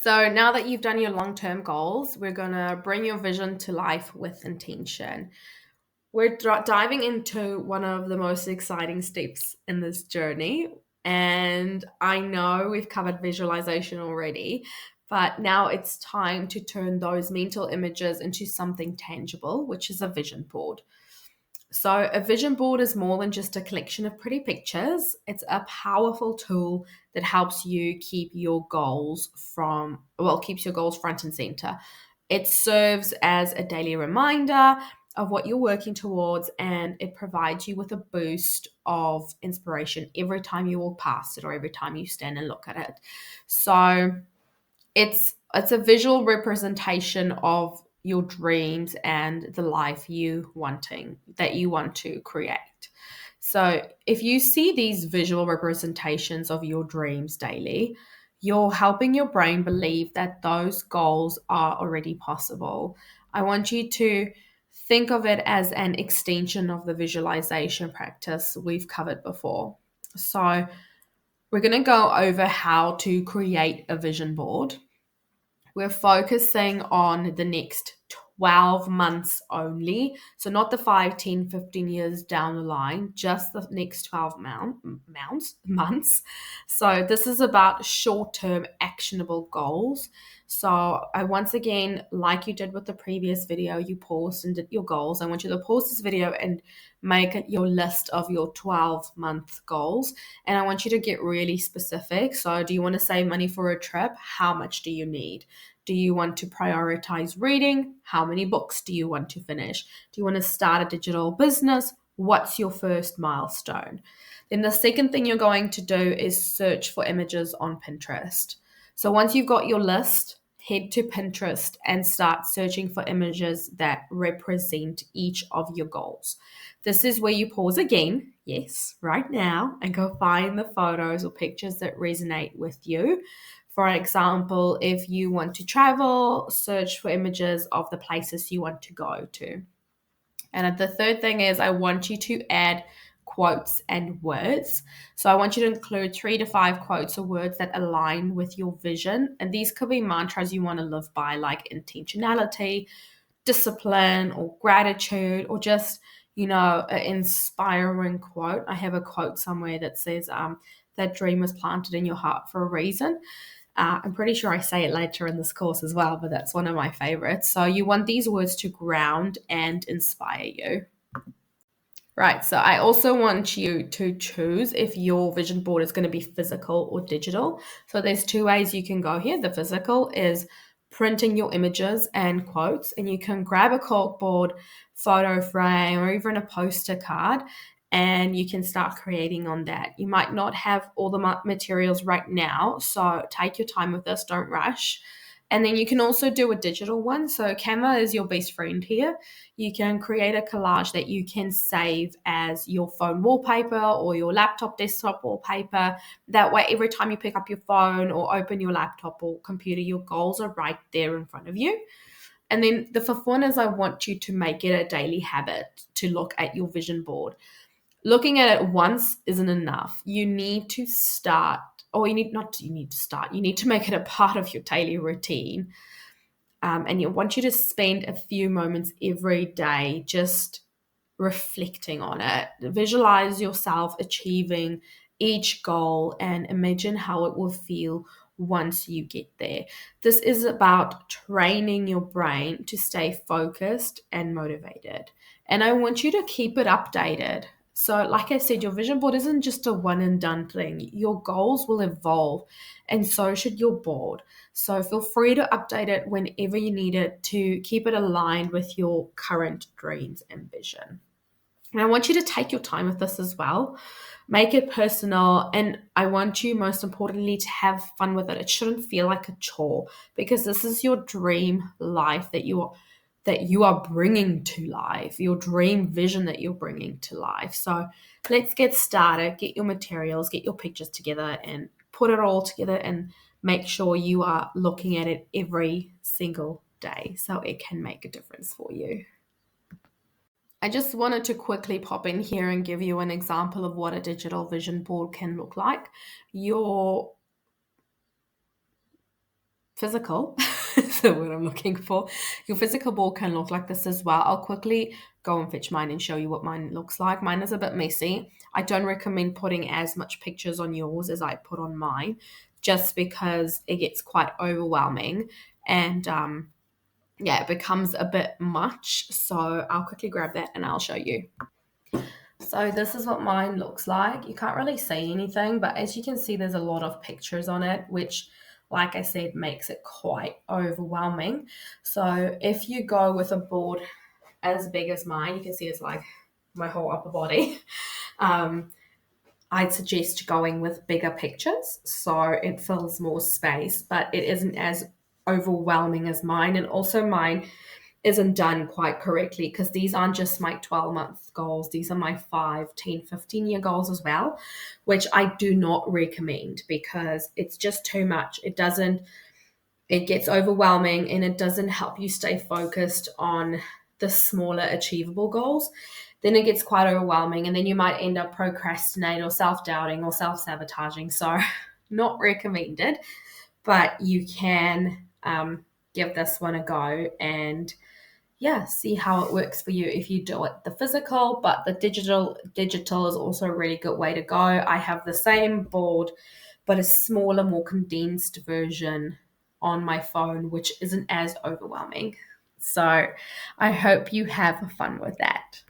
So now that you've done your long-term goals, we're going to bring your vision to life with intention. We're diving into one of the most exciting steps in this journey. And I know we've covered visualization already, but now it's time to turn those mental images into something tangible, which is a vision board. So, a vision board is more than just a collection of pretty pictures. It's a powerful tool that helps you keeps your goals front and center. It serves as a daily reminder of what you're working towards, and it provides you with a boost of inspiration every time you walk past it or every time you stand and look at it. So, it's a visual representation of your dreams and the life you want to create. So if you see these visual representations of your dreams daily, you're helping your brain believe that those goals are already possible. I want you to think of it as an extension of the visualization practice we've covered before. So we're going to go over how to create a vision board. We're focusing on the next 12 months only. So, not the 5, 10, 15 years down the line, just the next 12 months. So, this is about short term actionable goals. So, I once again, like you did with the previous video, you paused and did your goals. I want you to pause this video and make it your list of your 12-month goals. And I want you to get really specific. So, do you want to save money for a trip? How much do you need? Do you want to prioritize reading? How many books do you want to finish? Do you want to start a digital business? What's your first milestone? Then the second thing you're going to do is search for images on Pinterest. So once you've got your list, head to Pinterest and start searching for images that represent each of your goals. This is where you pause again, yes, right now, and go find the photos or pictures that resonate with you. For example, if you want to travel, search for images of the places you want to go to. And the third thing is I want you to add quotes and words. So I want you to include 3 to 5 quotes or words that align with your vision. And these could be mantras you want to live by, like intentionality, discipline, or gratitude, or just, an inspiring quote. I have a quote somewhere that says, that dream was planted in your heart for a reason. I'm pretty sure I say it later in this course as well, but that's one of my favorites. So you want these words to ground and inspire you. Right, so I also want you to choose if your vision board is going to be physical or digital. So there's 2 ways you can go here. The physical is printing your images and quotes, and you can grab a corkboard, photo frame, or even a poster card, and you can start creating on that. You might not have all the materials right now, so take your time with this, don't rush. And then you can also do a digital one. So Canva is your best friend here. You can create a collage that you can save as your phone wallpaper or your laptop desktop wallpaper. That way, every time you pick up your phone or open your laptop or computer, your goals are right there in front of you. And then the fifth one is I want you to make it a daily habit to look at your vision board. Looking at it once isn't enough. You need to start, or you need to start, you need to make it a part of your daily routine. And I want you to spend a few moments every day just reflecting on it. Visualize yourself achieving each goal and imagine how it will feel once you get there. This is about training your brain to stay focused and motivated. And I want you to keep it updated. So, like I said, your vision board isn't just a one and done thing. Your goals will evolve, and so should your board. So, feel free to update it whenever you need it to keep it aligned with your current dreams and vision. And I want you to take your time with this as well. Make it personal. And I want you, most importantly, to have fun with it. It shouldn't feel like a chore because this is your dream life that you are bringing to life, your dream vision that you're bringing to life. So let's get started. Get your materials, get your pictures together and put it all together and make sure you are looking at it every single day so it can make a difference for you. I just wanted to quickly pop in here and give you an example of what a digital vision board can look like. Your physical, is the word I'm looking for. Your physical board can look like this as well. I'll quickly go and fetch mine and show you what mine looks like. Mine is a bit messy. I don't recommend putting as much pictures on yours as I put on mine, just because it gets quite overwhelming and yeah, it becomes a bit much. So I'll quickly grab that and I'll show you. So this is what mine looks like. You can't really see anything, but as you can see, there's a lot of pictures on it, which, like I said, makes it quite overwhelming. So if you go with a board as big as mine, you can see it's like my whole upper body. I'd suggest going with bigger pictures so it fills more space, but it isn't as overwhelming as mine. And also, mine isn't done quite correctly because these aren't just my 12-month goals, these are my 5, 10, 15-year goals as well, which I do not recommend because it's just too much. It gets overwhelming and it doesn't help you stay focused on the smaller achievable goals. Then it gets quite overwhelming and then you might end up procrastinating or self-doubting or self-sabotaging. So not recommended, but you can give this one a go and yeah, see how it works for you if you do it the physical, but the digital is also a really good way to go. I have the same board, but a smaller, more condensed version on my phone, which isn't as overwhelming. So I hope you have fun with that.